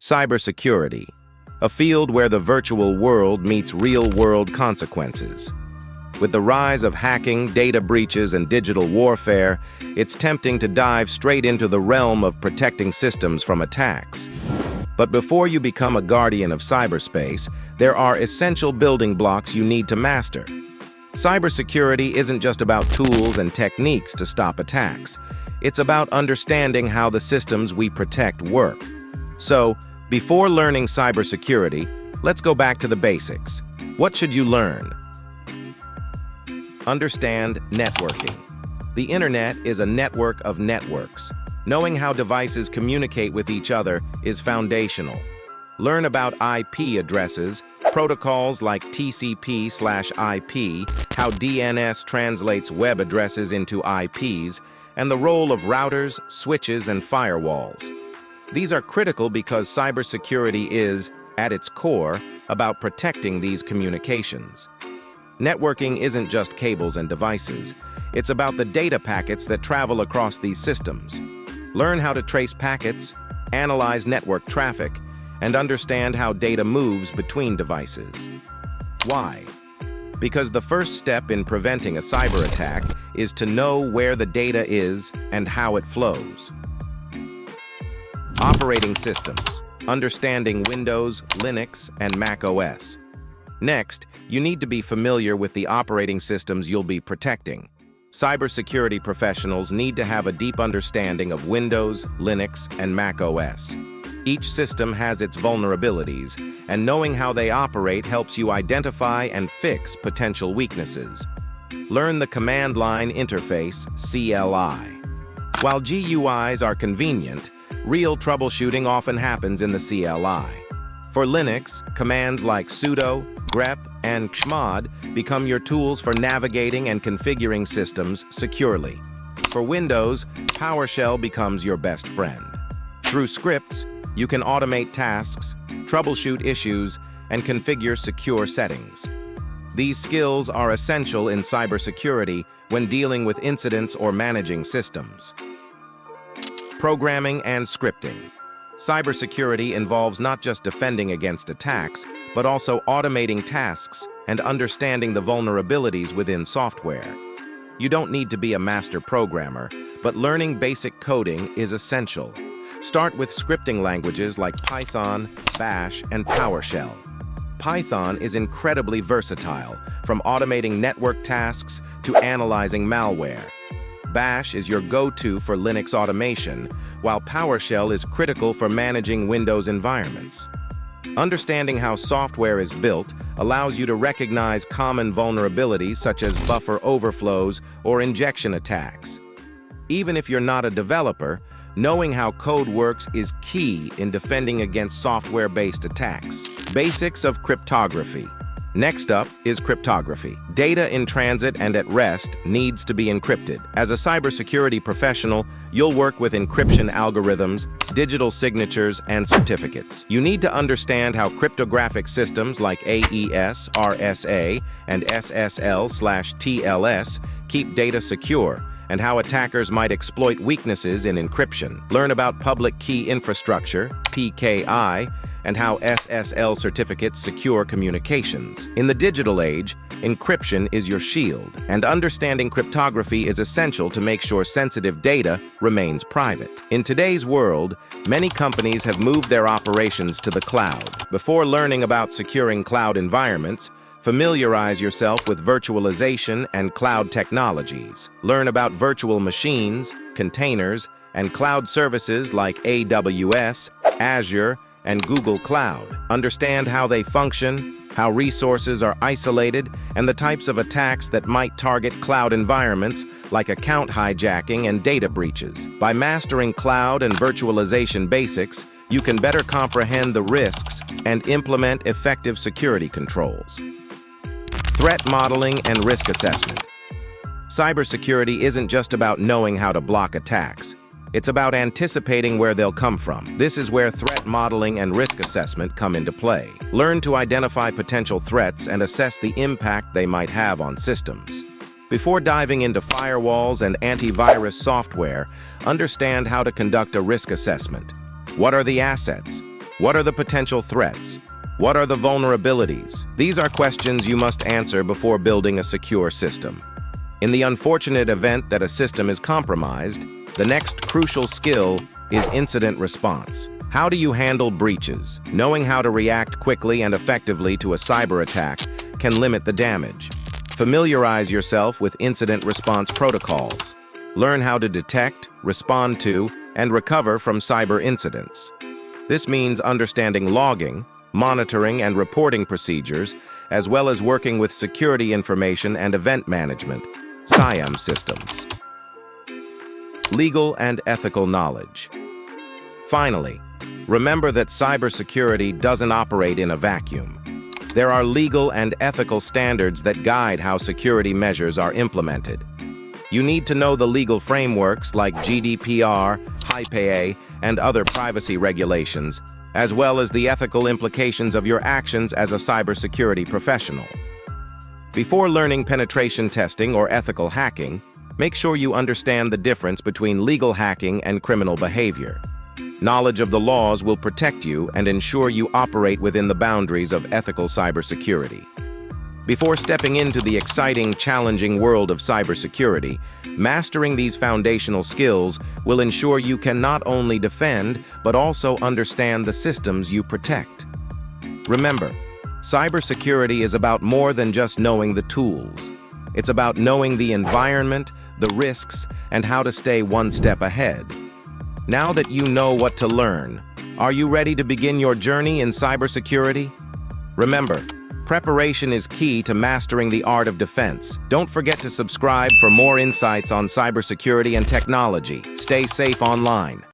Cybersecurity, a field where the virtual world meets real-world consequences. With the rise of hacking, data breaches, and digital warfare, it's tempting to dive straight into the realm of protecting systems from attacks. But before you become a guardian of cyberspace, there are essential building blocks you need to master. Cybersecurity isn't just about tools and techniques to stop attacks. It's about understanding how the systems we protect work. So, before learning cybersecurity, let's go back to the basics. What should you learn? Understand networking. The internet is a network of networks. Knowing how devices communicate with each other is foundational. Learn about IP addresses, protocols like TCP/IP, how DNS translates web addresses into IPs, and the role of routers, switches, and firewalls. These are critical because cybersecurity is, at its core, about protecting these communications. Networking isn't just cables and devices. It's about the data packets that travel across these systems. Learn how to trace packets, analyze network traffic, and understand how data moves between devices. Why? Because the first step in preventing a cyber attack is to know where the data is and how it flows. Operating systems, understanding Windows, Linux, and Mac OS. Next, you need to be familiar with the operating systems you'll be protecting. Cybersecurity professionals need to have a deep understanding of Windows, Linux, and Mac OS. Each system has its vulnerabilities, and knowing how they operate helps you identify and fix potential weaknesses. Learn the command line interface, CLI. While GUIs are convenient, real troubleshooting often happens in the CLI. For Linux, commands like sudo, grep, and chmod become your tools for navigating and configuring systems securely. For Windows, PowerShell becomes your best friend. Through scripts, you can automate tasks, troubleshoot issues, and configure secure settings. These skills are essential in cybersecurity when dealing with incidents or managing systems. Programming and scripting. Cybersecurity involves not just defending against attacks, but also automating tasks and understanding the vulnerabilities within software. You don't need to be a master programmer, but learning basic coding is essential. Start with scripting languages like Python, Bash, and PowerShell. Python is incredibly versatile, from automating network tasks to analyzing malware. Bash is your go-to for Linux automation, while PowerShell is critical for managing Windows environments. Understanding how software is built allows you to recognize common vulnerabilities such as buffer overflows or injection attacks. Even if you're not a developer, knowing how code works is key in defending against software-based attacks. Basics of cryptography. Next up is cryptography. Data in transit and at rest needs to be encrypted. As a cybersecurity professional, you'll work with encryption algorithms, digital signatures, and certificates. You need to understand how cryptographic systems like AES, RSA, and SSL/TLS keep data secure, and how attackers might exploit weaknesses in encryption. Learn about public key infrastructure, PKI, and how SSL certificates secure communications. In the digital age, encryption is your shield, and understanding cryptography is essential to make sure sensitive data remains private. In today's world, many companies have moved their operations to the cloud. Before learning about securing cloud environments, familiarize yourself with virtualization and cloud technologies. Learn about virtual machines, containers, and cloud services like AWS, Azure, and Google Cloud. Understand how they function, how resources are isolated, and the types of attacks that might target cloud environments like account hijacking and data breaches. By mastering cloud and virtualization basics, you can better comprehend the risks and implement effective security controls. Threat modeling and risk assessment. Cybersecurity isn't just about knowing how to block attacks. It's about anticipating where they'll come from. This is where threat modeling and risk assessment come into play. Learn to identify potential threats and assess the impact they might have on systems. Before diving into firewalls and antivirus software, understand how to conduct a risk assessment. What are the assets? What are the potential threats? What are the vulnerabilities? These are questions you must answer before building a secure system. In the unfortunate event that a system is compromised, the next crucial skill is incident response. How do you handle breaches? Knowing how to react quickly and effectively to a cyber attack can limit the damage. Familiarize yourself with incident response protocols. Learn how to detect, respond to, and recover from cyber incidents. This means understanding logging, monitoring and reporting procedures, as well as working with security information and event management, SIEM systems. Legal and ethical knowledge. Finally, remember that cybersecurity doesn't operate in a vacuum. There are legal and ethical standards that guide how security measures are implemented. You need to know the legal frameworks like GDPR, HIPAA, and other privacy regulations, as well as the ethical implications of your actions as a cybersecurity professional. Before learning penetration testing or ethical hacking, make sure you understand the difference between legal hacking and criminal behavior. Knowledge of the laws will protect you and ensure you operate within the boundaries of ethical cybersecurity. Before stepping into the exciting, challenging world of cybersecurity, mastering these foundational skills will ensure you can not only defend, but also understand the systems you protect. Remember, cybersecurity is about more than just knowing the tools. It's about knowing the environment, the risks, and how to stay one step ahead. Now that you know what to learn, are you ready to begin your journey in cybersecurity? Remember, preparation is key to mastering the art of defense. Don't forget to subscribe for more insights on cybersecurity and technology. Stay safe online.